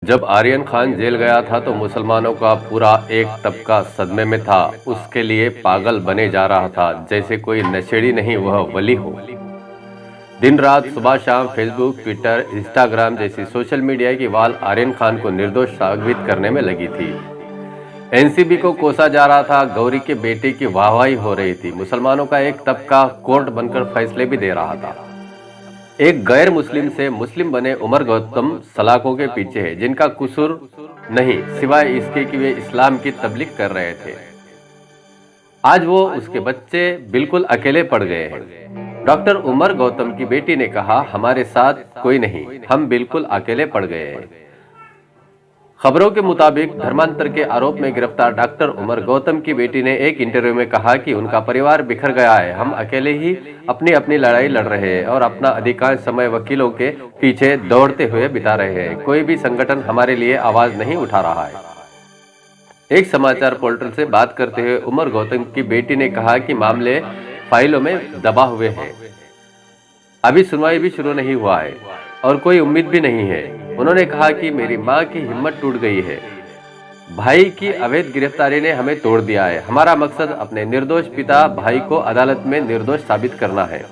जब आर्यन खान जेल गया था तो मुसलमानों का पूरा एक तबका सदमे में था। उसके लिए पागल बने जा रहा था, जैसे कोई नशेड़ी नहीं वह वली हो। दिन रात सुबह शाम फेसबुक, ट्विटर, इंस्टाग्राम जैसी सोशल मीडिया की वाल आर्यन खान को निर्दोष साबित करने में लगी थी। एनसीबी को कोसा जा रहा था, गौरी के बेटे की वाहवाही हो रही थी, मुसलमानों का एक तबका कोर्ट बनकर फैसले भी दे रहा था। एक गैर मुस्लिम से मुस्लिम बने उमर गौतम सलाखों के पीछे है, जिनका कसूर नहीं सिवाय इसके कि वे इस्लाम की तबलीग कर रहे थे। आज वो उसके बच्चे बिल्कुल अकेले पड़ गए हैं। डॉक्टर उमर गौतम की बेटी ने कहा, हमारे साथ कोई नहीं, हम बिल्कुल अकेले पड़ गए हैं। खबरों के मुताबिक धर्मांतर के आरोप में गिरफ्तार डॉक्टर उमर गौतम की बेटी ने एक इंटरव्यू में कहा कि उनका परिवार बिखर गया है, हम अकेले ही अपनी अपनी लड़ाई लड़ रहे हैं और अपना अधिकांश समय वकीलों के पीछे दौड़ते हुए बिता रहे हैं। कोई भी संगठन हमारे लिए आवाज नहीं उठा रहा है। एक समाचार पोर्टल से बात करते हुए उमर गौतम की बेटी ने कहा कि मामले फाइलों में दबा हुए हैं, अभी सुनवाई भी शुरू नहीं हुआ है और कोई उम्मीद भी नहीं है। उन्होंने कहा कि मेरी मां की हिम्मत टूट गई है, भाई की अवैध गिरफ्तारी ने हमें तोड़ दिया है। हमारा मकसद अपने निर्दोष पिता भाई को अदालत में निर्दोष साबित करना है।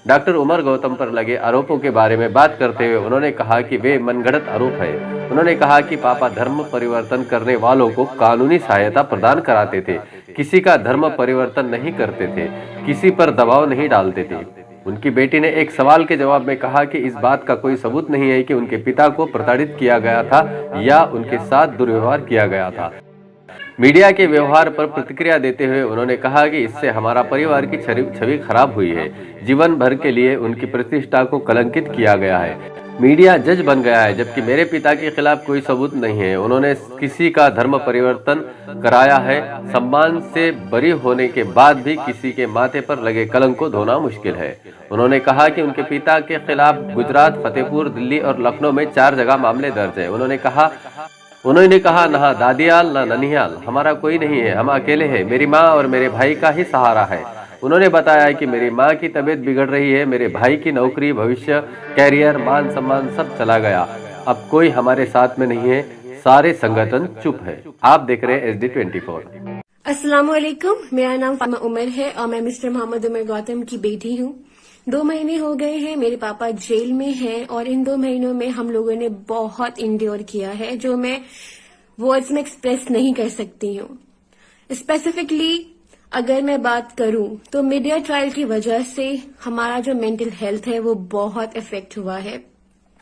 डॉक्टर उमर गौतम पर लगे आरोपों के बारे में बात करते हुए उन्होंने कहा कि वे मनगढ़ंत आरोप है। उन्होंने कहा कि पापा धर्म परिवर्तन करने वालों को कानूनी सहायता प्रदान कराते थे, किसी का धर्म परिवर्तन नहीं करते थे, किसी पर दबाव नहीं डालते थे। उनकी बेटी ने एक सवाल के जवाब में कहा कि इस बात का कोई सबूत नहीं है कि उनके पिता को प्रताड़ित किया गया था या उनके साथ दुर्व्यवहार किया गया था। मीडिया के व्यवहार पर प्रतिक्रिया देते हुए उन्होंने कहा कि इससे हमारा परिवार की छवि खराब हुई है, जीवन भर के लिए उनकी प्रतिष्ठा को कलंकित किया गया है। मीडिया जज बन गया है, जबकि मेरे पिता के खिलाफ कोई सबूत नहीं है। उन्होंने किसी का धर्म परिवर्तन कराया है। सम्मान से बरी होने के बाद भी किसी के माथे पर लगे कलंक को धोना मुश्किल है। उन्होंने कहा कि उनके पिता के खिलाफ गुजरात, फतेहपुर, दिल्ली और लखनऊ में 4 जगह मामले दर्ज है। उन्होंने कहा ना दादियाल ना ननिहाल, हमारा कोई नहीं है, हम अकेले हैं, मेरी माँ और मेरे भाई का ही सहारा है। उन्होंने बताया कि मेरी माँ की तबीयत बिगड़ रही है, मेरे भाई की नौकरी, भविष्य, कैरियर, मान सम्मान सब चला गया, अब कोई हमारे साथ में नहीं है, सारे संगठन चुप है। आप देख रहे हैं SD24। अस्सलाम वालेकुम, मेरा नाम फातिमा उमर है और मैं मिस्टर मोहम्मद उमर गौतम की बेटी हूँ। 2 महीने हो गए हैं मेरे पापा जेल में हैं और इन 2 महीनों में हम लोगों ने बहुत इंड्योर किया है, जो मैं वर्ड्स में एक्सप्रेस नहीं कर सकती हूँ। स्पेसिफिकली अगर मैं बात करूं तो मीडिया ट्रायल की वजह से हमारा जो मेंटल हेल्थ है वो बहुत इफेक्ट हुआ है,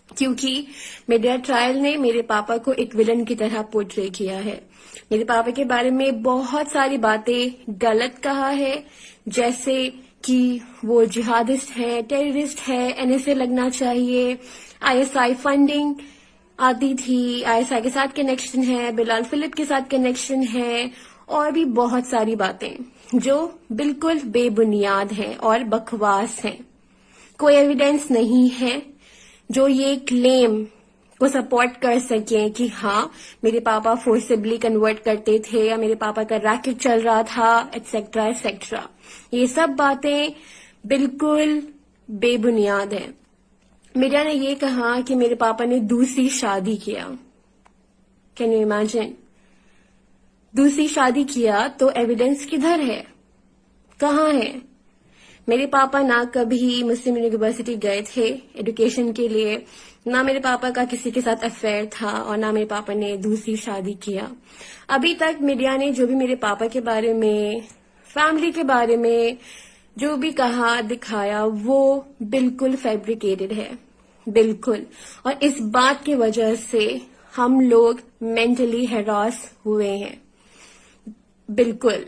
क्योंकि मीडिया ट्रायल ने मेरे पापा को एक विलन की तरह पोर्ट्रे किया है। मेरे पापा के बारे में बहुत सारी बातें गलत कहा है, जैसे कि वो जिहादिस्ट है, टेररिस्ट है, NSA लगना चाहिए, ISI फंडिंग आती थी, ISI के साथ कनेक्शन है, बिलाल फिलिप के साथ कनेक्शन है और भी बहुत सारी बातें जो बिल्कुल बेबुनियाद हैं और बकवास हैं। कोई एविडेंस नहीं है जो ये क्लेम को सपोर्ट कर सके कि हाँ मेरे पापा फोर्सिबली कन्वर्ट करते थे या मेरे पापा का रैकेट चल रहा था, एटसेट्रा एटसेट्रा। ये सब बातें बिल्कुल बेबुनियाद हैं। मीडिया ने ये कहा कि मेरे पापा ने दूसरी शादी किया। Can you imagine? दूसरी शादी किया तो एविडेंस किधर है, कहाँ है? मेरे पापा ना कभी मुस्लिम यूनिवर्सिटी गए थे एजुकेशन के लिए, ना मेरे पापा का किसी के साथ अफेयर था और ना मेरे पापा ने दूसरी शादी किया। अभी तक मीडिया ने जो भी मेरे पापा के बारे में, फैमिली के बारे में जो भी कहा दिखाया वो बिल्कुल फैब्रिकेटेड है, बिल्कुल। और इस बात की वजह से हम लोग मेंटली हैरास हुए हैं, बिल्कुल,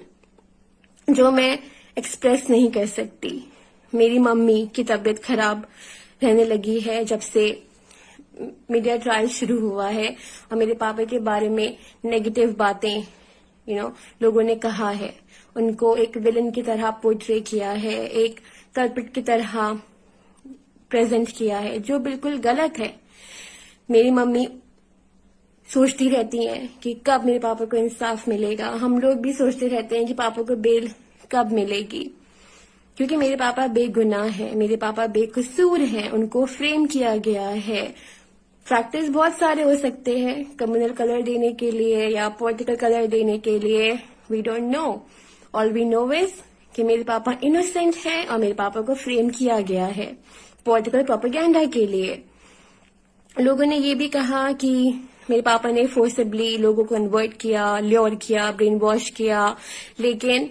जो मैं एक्सप्रेस नहीं कर सकती। मेरी मम्मी की तबीयत खराब रहने लगी है जब से मीडिया ट्रायल शुरू हुआ है और मेरे पापा के बारे में नेगेटिव बातें लोगों ने कहा है। उनको एक विलन की तरह पोर्ट्रे किया है, एक कल्प्रिट की तरह प्रेजेंट किया है, जो बिल्कुल गलत है। मेरी मम्मी सोचती रहती हैं कि कब मेरे पापा को इंसाफ मिलेगा। हम लोग भी सोचते रहते हैं कि पापा को बेल कब मिलेगी, क्योंकि मेरे पापा बेगुनाह हैं, मेरे पापा बेकसूर हैं, उनको फ्रेम किया गया है फैक्टर्स बहुत सारे हो सकते हैं, कम्युनल कलर देने के लिए या पॉलिटिकल कलर देने के लिए, we don't know. All we know is कि मेरे पापा इनोसेंट है और मेरे पापा को फ्रेम किया गया है पॉलिटिकल प्रोपेगेंडा के लिए। लोगों ने ये भी कहा कि मेरे पापा ने फोर्सिबली लोगों को कन्वर्ट किया, ल्योर किया, ब्रेन वॉश किया, लेकिन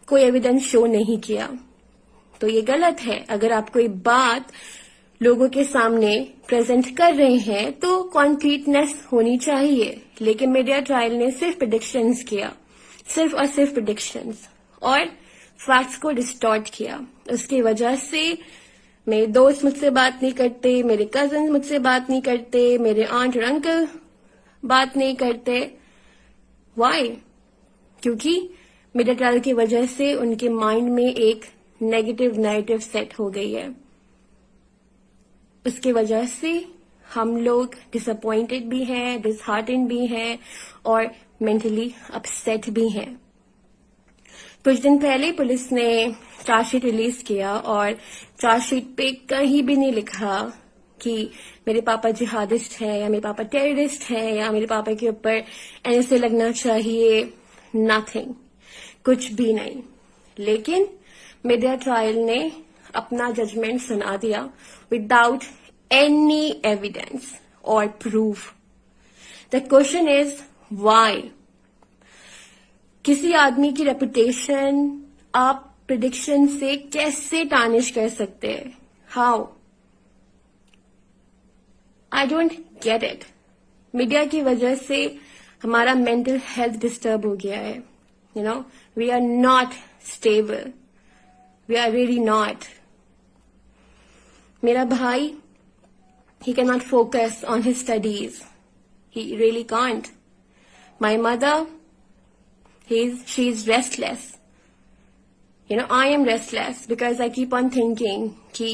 कोई एविडेंस शो नहीं किया। तो ये गलत है। अगर आप कोई बात लोगों के सामने प्रेजेंट कर रहे हैं तो कॉन्क्रीटनेस होनी चाहिए, लेकिन मीडिया ट्रायल ने सिर्फ प्रेडिक्शंस किया, सिर्फ और सिर्फ प्रेडिक्शंस, और फैक्ट्स को डिस्टॉर्ट किया। उसकी वजह से मेरे दोस्त मुझसे बात नहीं करते, मेरे कजन मुझसे बात नहीं करते, मेरे आंट और अंकल बात नहीं करते। वाई? क्योंकि मीडिया ट्रायल की वजह से उनके माइंड में एक नेगेटिव नैरेटिव सेट हो गई है। उसकी वजह से हम लोग डिसअपॉइंटेड भी हैं, डिसहार्टेंड भी हैं और मेंटली अपसेट भी हैं। कुछ दिन पहले पुलिस ने चार्जशीट रिलीज किया और चार्जशीट पे कहीं भी नहीं लिखा कि मेरे पापा जिहादिस्ट है या मेरे पापा टेररिस्ट है या मेरे पापा के ऊपर एनएसए लगना चाहिए। नथिंग, कुछ भी नहीं। लेकिन मीडिया ट्रायल ने अपना जजमेंट सुना दिया विदाउट एनी एविडेंस और proof. The question is why? किसी आदमी की रेपुटेशन आप प्रिडिक्शन से कैसे टार्निश कर सकते हैं? How? I don't get it. Media की वजह से हमारा मेंटल हेल्थ डिस्टर्ब हो गया है। You know, we are not stable, we are really not. मेरा भाई, he cannot focus on his studies. He really can't. My mother, she's restless. You know, I am restless because I keep on thinking कि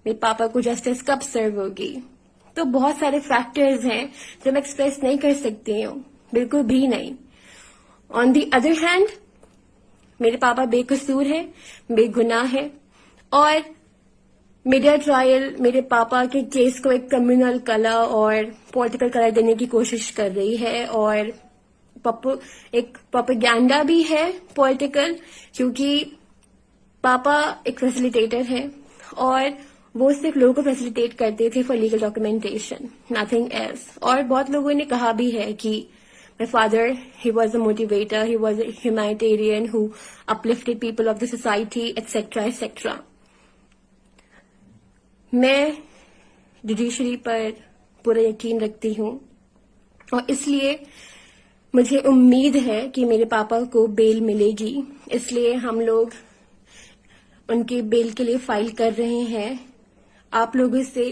मेरे पापा को justice कब सर्व होगी। तो बहुत सारे फैक्टर्स हैं जो मैं एक्सप्रेस नहीं कर सकती हूँ, बिल्कुल भी नहीं। ऑन दी अदर हैंड, मेरे पापा बेकसूर है, बेगुनाह है, और मीडिया ट्रायल मेरे पापा के केस को एक कम्युनल कलर और पॉलिटिकल कलर देने की कोशिश कर रही है, और एक प्रोपेगेंडा भी है पॉलिटिकल, क्योंकि पापा एक फैसिलिटेटर है और वो सिर्फ लोगों को फैसिलिटेट करते थे for legal documentation, nothing else. और बहुत लोगों ने कहा भी है कि my father, he was a motivator, he was a humanitarian who uplifted people of the society, etcetera etcetera. मैं जुडिशरी पर पूरा यकीन रखती हूँ और इसलिए मुझे उम्मीद है कि मेरे पापा को बेल मिलेगी। इसलिए हम लोग उनके बेल के लिए फाइल कर रहे हैं। आप लोगों से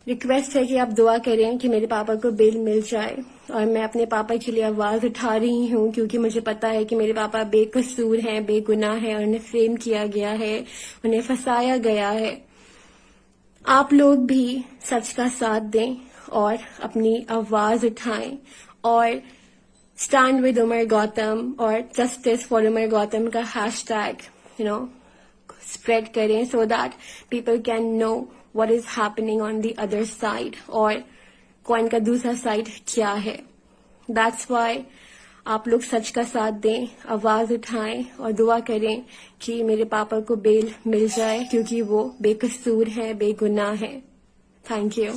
रिक्वेस्ट है कि आप दुआ करें कि मेरे पापा को बेल मिल जाए। और मैं अपने पापा के लिए आवाज उठा रही हूँ क्योंकि मुझे पता है कि मेरे पापा बेकसूर हैं, बेगुनाह हैं और उन्हें फ्रेम किया गया है, उन्हें फंसाया गया है। आप लोग भी सच का साथ दें और अपनी आवाज उठाएं और स्टैंड विद उमर गौतम और जस्टिस फॉर उमर गौतम का हैशटैग स्प्रेड करें so that people can know what is happening on the other side और कॉइन का दूसरा साइड क्या है। That's why आप लोग सच का साथ दें, आवाज उठाएं और दुआ करें कि मेरे पापा को बेल मिल जाए क्योंकि वो बेकसूर है, बेगुनाह है। Thank you.